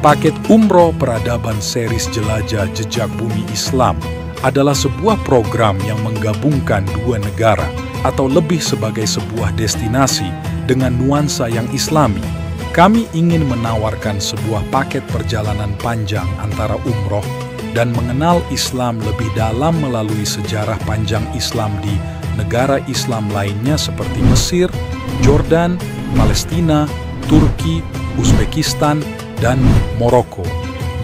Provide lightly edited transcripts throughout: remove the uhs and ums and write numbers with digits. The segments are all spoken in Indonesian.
Paket Umroh Peradaban Series Jelajah Jejak Bumi Islam adalah sebuah program yang menggabungkan dua negara atau lebih sebagai sebuah destinasi dengan nuansa yang islami. Kami ingin menawarkan sebuah paket perjalanan panjang antara umroh dan mengenal Islam lebih dalam melalui sejarah panjang Islam di negara Islam lainnya seperti Mesir, Jordan, Palestina, Turki, Uzbekistan, dan Maroko.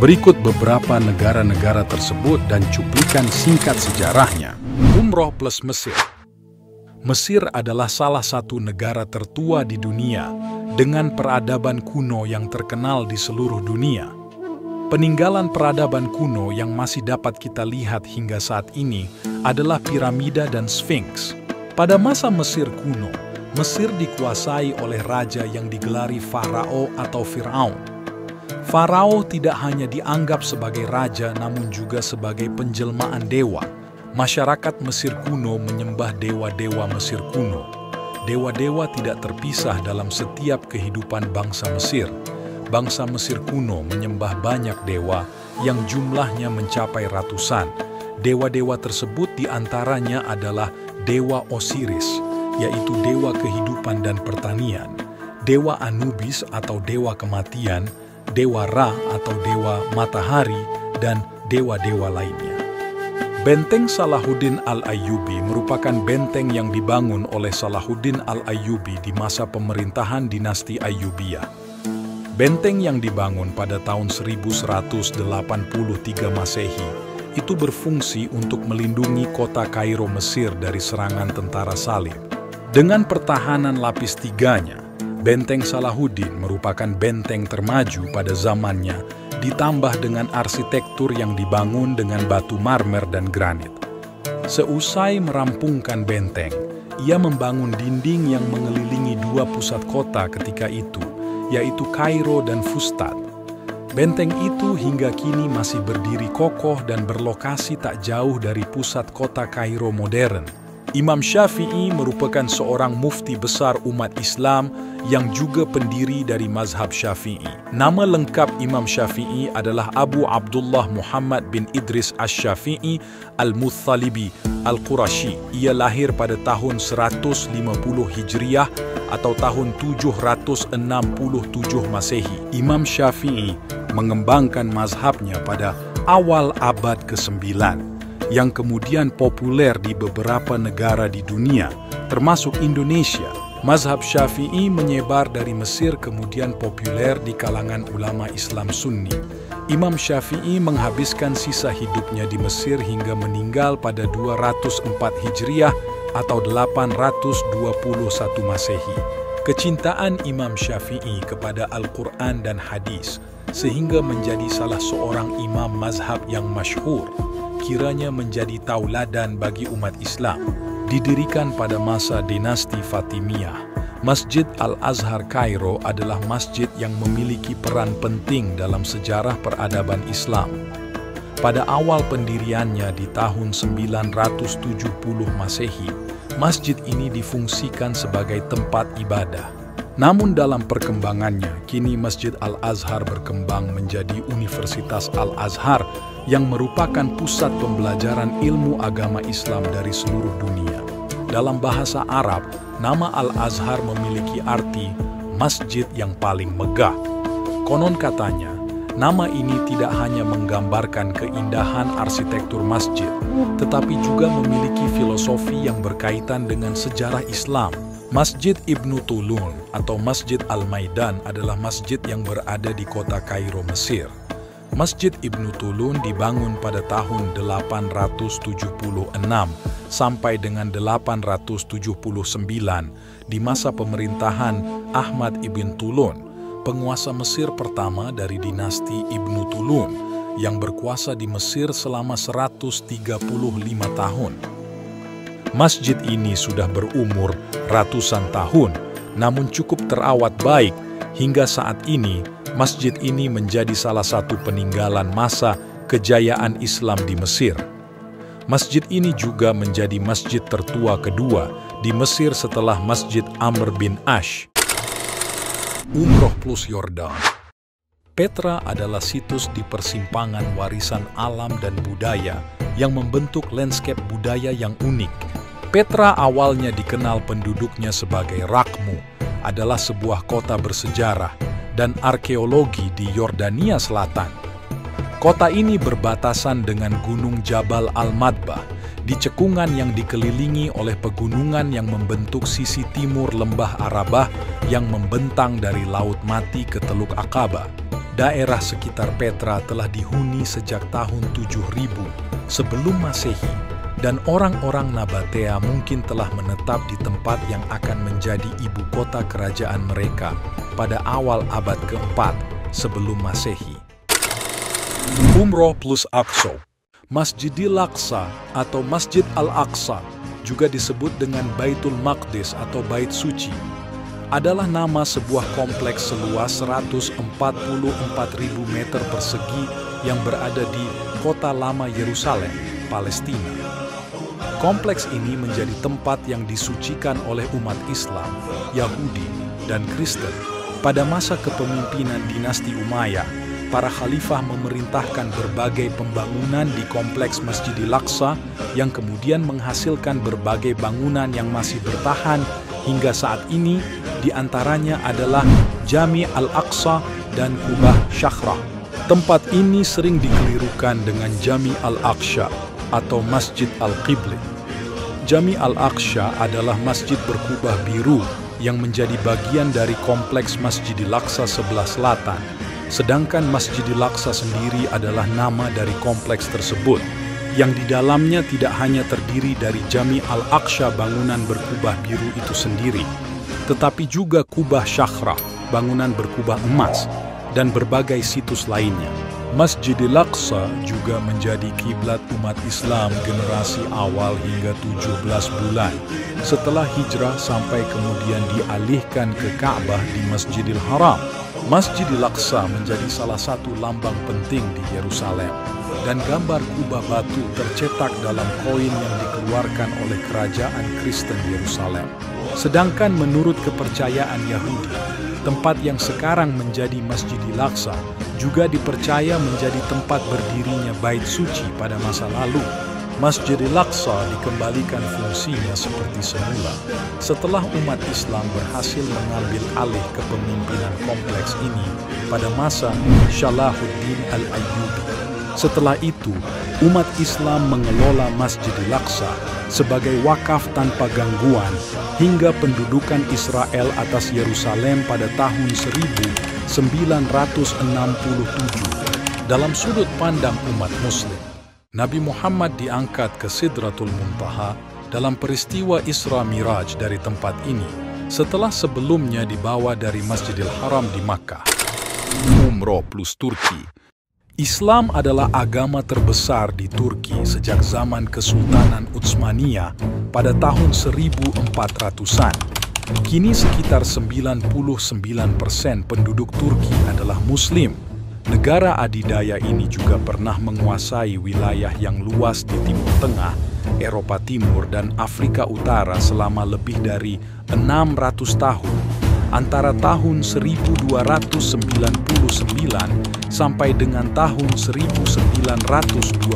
Berikut beberapa negara-negara tersebut dan cuplikan singkat sejarahnya. Umroh plus Mesir. Mesir adalah salah satu negara tertua di dunia dengan peradaban kuno yang terkenal di seluruh dunia. Peninggalan peradaban kuno yang masih dapat kita lihat hingga saat ini adalah piramida dan Sphinx. Pada masa Mesir kuno, Mesir dikuasai oleh raja yang digelari Farao atau Firaun. Farao tidak hanya dianggap sebagai raja namun juga sebagai penjelmaan dewa. Masyarakat Mesir kuno menyembah dewa-dewa Mesir kuno. Dewa-dewa tidak terpisah dalam setiap kehidupan bangsa Mesir. Bangsa Mesir kuno menyembah banyak dewa yang jumlahnya mencapai ratusan. Dewa-dewa tersebut diantaranya adalah Dewa Osiris, yaitu dewa kehidupan dan pertanian, Dewa Anubis atau dewa kematian, Dewa Ra atau dewa matahari, dan dewa-dewa lainnya. Benteng Salahuddin Al-Ayyubi merupakan benteng yang dibangun oleh Salahuddin Al-Ayyubi di masa pemerintahan dinasti Ayyubiyah. Benteng yang dibangun pada tahun 1183 Masehi itu berfungsi untuk melindungi kota Kairo, Mesir dari serangan tentara Salib. Dengan pertahanan lapis tiganya, Benteng Salahuddin merupakan benteng termaju pada zamannya, ditambah dengan arsitektur yang dibangun dengan batu marmer dan granit. Seusai merampungkan benteng, ia membangun dinding yang mengelilingi dua pusat kota ketika itu, yaitu Kairo dan Fustat. Benteng itu hingga kini masih berdiri kokoh dan berlokasi tak jauh dari pusat kota Kairo modern. Imam Syafi'i merupakan seorang mufti besar umat Islam yang juga pendiri dari mazhab Syafi'i. Nama lengkap Imam Syafi'i adalah Abu Abdullah Muhammad bin Idris Asy-Syafi'i Al-Muttalibi Al-Qurashi. Ia lahir pada tahun 150 Hijriah atau tahun 767 Masehi. Imam Syafi'i mengembangkan mazhabnya pada awal abad ke-9. Yang kemudian populer di beberapa negara di dunia, termasuk Indonesia. Mazhab Syafi'i menyebar dari Mesir kemudian populer di kalangan ulama Islam Sunni. Imam Syafi'i menghabiskan sisa hidupnya di Mesir hingga meninggal pada 204 Hijriah atau 821 Masehi. Kecintaan Imam Syafi'i kepada Al-Quran dan hadis sehingga menjadi salah seorang imam mazhab yang masyhur, kiranya menjadi tauladan bagi umat Islam. Didirikan pada masa dinasti Fatimiyah, Masjid Al-Azhar Kairo adalah masjid yang memiliki peran penting dalam sejarah peradaban Islam. Pada awal pendiriannya di tahun 970 Masehi, masjid ini difungsikan sebagai tempat ibadah. Namun dalam perkembangannya, kini Masjid Al-Azhar berkembang menjadi Universitas Al-Azhar yang merupakan pusat pembelajaran ilmu agama Islam dari seluruh dunia. Dalam bahasa Arab, nama Al-Azhar memiliki arti masjid yang paling megah. Konon katanya, nama ini tidak hanya menggambarkan keindahan arsitektur masjid, tetapi juga memiliki filosofi yang berkaitan dengan sejarah Islam. Masjid Ibnu Tulun atau Masjid Al-Maidan adalah masjid yang berada di kota Kairo, Mesir. Masjid Ibnu Tulun dibangun pada tahun 876 sampai dengan 879 di masa pemerintahan Ahmad ibn Tulun, penguasa Mesir pertama dari dinasti Ibnu Tulun yang berkuasa di Mesir selama 135 tahun. Masjid ini sudah berumur ratusan tahun, namun cukup terawat baik. Hingga saat ini, masjid ini menjadi salah satu peninggalan masa kejayaan Islam di Mesir. Masjid ini juga menjadi masjid tertua kedua di Mesir setelah Masjid Amr bin Ash. Umroh plus Yordan. Petra adalah situs di persimpangan warisan alam dan budaya yang membentuk landscape budaya yang unik. Petra awalnya dikenal penduduknya sebagai Rakmu, adalah sebuah kota bersejarah dan arkeologi di Yordania Selatan. Kota ini berbatasan dengan Gunung Jabal Al-Madbah, di cekungan yang dikelilingi oleh pegunungan yang membentuk sisi timur lembah Arabah yang membentang dari Laut Mati ke Teluk Aqaba. Daerah sekitar Petra telah dihuni sejak tahun 7000 sebelum Masehi, dan orang-orang Nabatea mungkin telah menetap di tempat yang akan menjadi ibu kota kerajaan mereka pada awal abad keempat sebelum Masehi. Umroh plus Aqsa. Masjidil Aqsa atau Masjid Al-Aqsa, juga disebut dengan Baitul Maqdis atau Bait Suci, adalah nama sebuah kompleks seluas 144.000 meter persegi yang berada di Kota Lama Yerusalem, Palestina. Kompleks ini menjadi tempat yang disucikan oleh umat Islam, Yahudi, dan Kristen. Pada masa kepemimpinan dinasti Umayyah, para khalifah memerintahkan berbagai pembangunan di kompleks Masjidil Aqsa yang kemudian menghasilkan berbagai bangunan yang masih bertahan hingga saat ini, di antaranya adalah Jami Al-Aqsa dan Kubah Shakhrah. Tempat ini sering dikelirukan dengan Jami Al-Aqsa atau Masjid Al-Qibli. Jami Al-Aqsa adalah masjid berkubah biru yang menjadi bagian dari kompleks Masjidil Aqsa sebelah selatan. Sedangkan Masjidil Aqsa sendiri adalah nama dari kompleks tersebut, yang di dalamnya tidak hanya terdiri dari Jami Al-Aqsa bangunan berkubah biru itu sendiri, tetapi juga Kubah Shakhrah, bangunan berkubah emas, dan berbagai situs lainnya. Masjidil Aqsa juga menjadi kiblat umat Islam generasi awal hingga 17 bulan setelah hijrah sampai kemudian dialihkan ke Ka'bah di Masjidil Haram. Masjidil Aqsa menjadi salah satu lambang penting di Yerusalem, dan gambar kubah batu tercetak dalam koin yang dikeluarkan oleh kerajaan Kristen Yerusalem. Sedangkan menurut kepercayaan Yahudi, tempat yang sekarang menjadi Masjidil Aqsa juga dipercaya menjadi tempat berdirinya Bait Suci pada masa lalu. Masjidil Aqsa dikembalikan fungsinya seperti semula setelah umat Islam berhasil mengambil alih kepemimpinan kompleks ini pada masa Salahuddin Al-Ayyubi. Setelah itu, umat Islam mengelola Masjidil Aqsa sebagai wakaf tanpa gangguan hingga pendudukan Israel atas Yerusalem pada tahun 1967. Dalam sudut pandang umat Muslim, Nabi Muhammad diangkat ke Sidratul Muntaha dalam peristiwa Isra Miraj dari tempat ini setelah sebelumnya dibawa dari Masjidil Haram di Makkah. Umroh plus Turki. Islam adalah agama terbesar di Turki sejak zaman Kesultanan Utsmaniyah pada tahun 1400-an. Kini sekitar 99% penduduk Turki adalah Muslim. Negara adidaya ini juga pernah menguasai wilayah yang luas di Timur Tengah, Eropa Timur, dan Afrika Utara selama lebih dari 600 tahun, antara tahun 1299 sampai dengan tahun 1924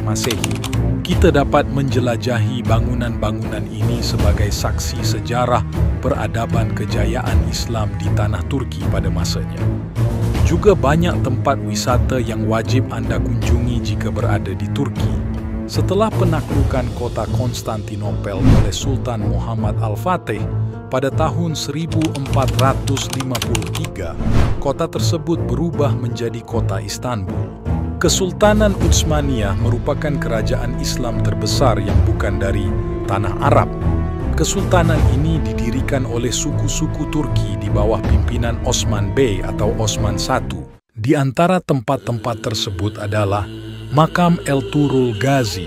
Masehi. Kita dapat menjelajahi bangunan-bangunan ini sebagai saksi sejarah peradaban kejayaan Islam di tanah Turki pada masanya. Juga banyak tempat wisata yang wajib Anda kunjungi jika berada di Turki. Setelah penaklukan kota Konstantinopel oleh Sultan Muhammad Al-Fatih pada tahun 1453, kota tersebut berubah menjadi kota Istanbul. Kesultanan Utsmaniyah merupakan kerajaan Islam terbesar yang bukan dari tanah Arab. Kesultanan ini didirikan oleh suku-suku Turki di bawah pimpinan Osman Bey atau Osman I. Di antara tempat-tempat tersebut adalah Makam Ertuğrul Gazi,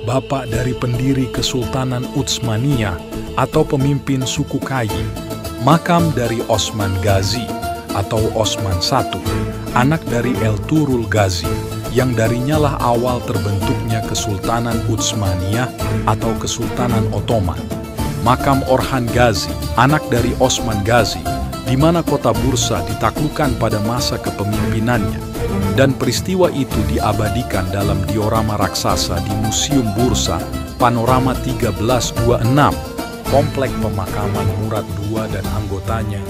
bapak dari pendiri Kesultanan Utsmaniyah atau pemimpin suku Kayi. Makam dari Osman Gazi atau Osman I, anak dari Ertuğrul Gazi, yang darinya lah awal terbentuknya Kesultanan Utsmaniyah atau Kesultanan Ottoman. Makam Orhan Gazi, anak dari Osman Gazi, di mana kota Bursa ditaklukkan pada masa kepemimpinannya, dan peristiwa itu diabadikan dalam diorama raksasa di Museum Bursa, Panorama 1326, Komplek Pemakaman Murad II dan anggotanya,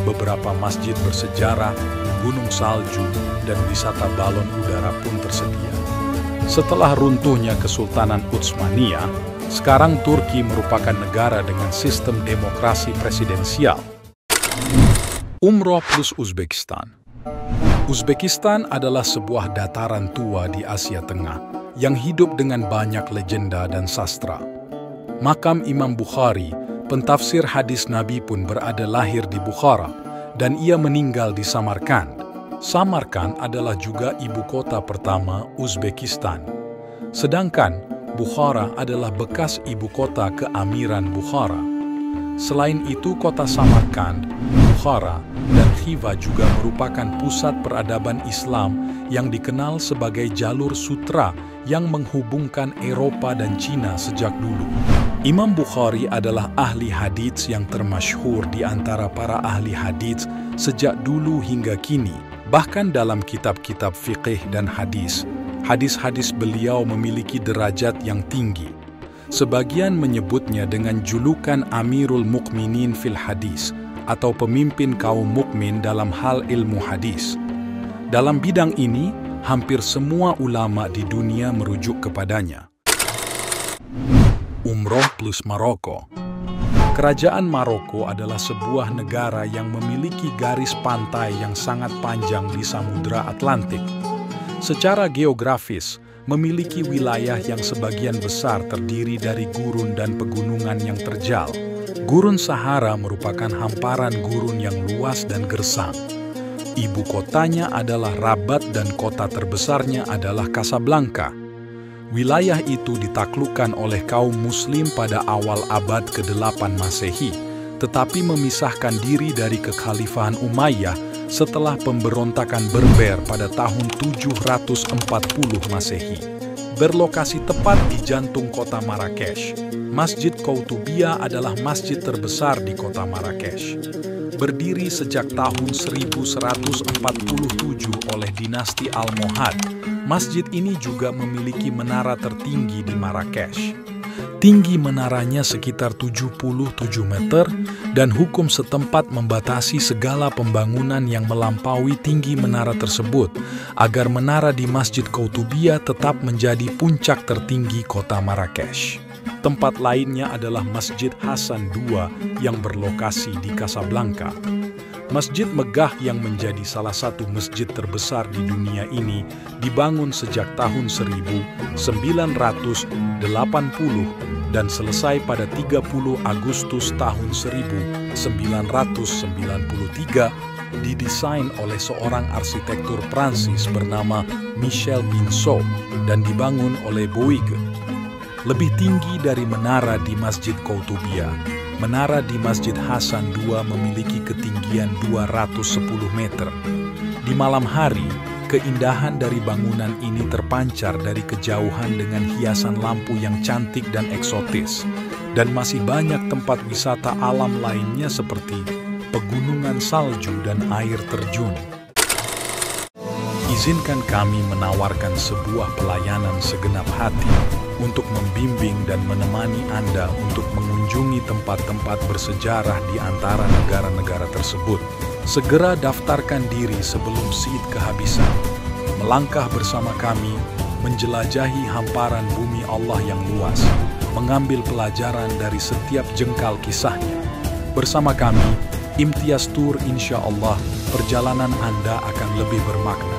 beberapa masjid bersejarah, gunung salju, dan wisata balon udara pun tersedia. Setelah runtuhnya Kesultanan Utsmaniyah, sekarang Turki merupakan negara dengan sistem demokrasi presidensial. Umroh plus Uzbekistan. Uzbekistan adalah sebuah dataran tua di Asia Tengah yang hidup dengan banyak legenda dan sastra. Makam Imam Bukhari, pentafsir hadis Nabi pun berada lahir di Bukhara, dan ia meninggal di Samarkand. Samarkand adalah juga ibu kota pertama Uzbekistan. Sedangkan Bukhara adalah bekas ibu kota keamiran Bukhara. Selain itu, kota Samarkand, Bukhara, dan Khiva juga merupakan pusat peradaban Islam yang dikenal sebagai jalur sutra yang menghubungkan Eropa dan Cina sejak dulu. Imam Bukhari adalah ahli hadits yang termasyhur di antara para ahli hadits sejak dulu hingga kini. Bahkan dalam kitab-kitab fiqih dan hadis, hadis-hadis beliau memiliki derajat yang tinggi. Sebagian menyebutnya dengan julukan Amirul Mukminin fil Hadis atau pemimpin kaum mukmin dalam hal ilmu hadis. Dalam bidang ini, hampir semua ulama di dunia merujuk kepadanya. Umroh plus Maroko. Kerajaan Maroko adalah sebuah negara yang memiliki garis pantai yang sangat panjang di Samudra Atlantik. Secara geografis, memiliki wilayah yang sebagian besar terdiri dari gurun dan pegunungan yang terjal. Gurun Sahara merupakan hamparan gurun yang luas dan gersang. Ibu kotanya adalah Rabat dan kota terbesarnya adalah Casablanca. Wilayah itu ditaklukkan oleh kaum Muslim pada awal abad ke-8 Masehi, tetapi memisahkan diri dari Kekhalifahan Umayyah setelah pemberontakan Berber pada tahun 740 Masehi. Berlokasi tepat di jantung kota Marrakesh, Masjid Qoutubiyah adalah masjid terbesar di kota Marrakesh. Berdiri sejak tahun 1147 oleh dinasti Almohad, masjid ini juga memiliki menara tertinggi di Marrakesh. Tinggi menaranya sekitar 77 meter dan hukum setempat membatasi segala pembangunan yang melampaui tinggi menara tersebut agar menara di Masjid Qoutubiyah tetap menjadi puncak tertinggi kota Marrakesh. Tempat lainnya adalah Masjid Hasan II yang berlokasi di Casablanca. Masjid megah yang menjadi salah satu masjid terbesar di dunia ini dibangun sejak tahun 1980 dan selesai pada 30 Agustus tahun 1993, didesain oleh seorang arsitektur Prancis bernama Michel Pinceau dan dibangun oleh Bouygues. Lebih tinggi dari menara di Masjid Qoutubiyah, menara di Masjid Hasan II memiliki ketinggian 210 meter. Di malam hari, keindahan dari bangunan ini terpancar dari kejauhan dengan hiasan lampu yang cantik dan eksotis. Dan masih banyak tempat wisata alam lainnya seperti pegunungan salju dan air terjun. Izinkan kami menawarkan sebuah pelayanan segenap hati untuk membimbing dan menemani Anda untuk mengunjungi tempat-tempat bersejarah di antara negara-negara tersebut. Segera daftarkan diri sebelum seat kehabisan. Melangkah bersama kami, menjelajahi hamparan bumi Allah yang luas, mengambil pelajaran dari setiap jengkal kisahnya. Bersama kami, Imtiaz Tour, insya Allah, perjalanan Anda akan lebih bermakna.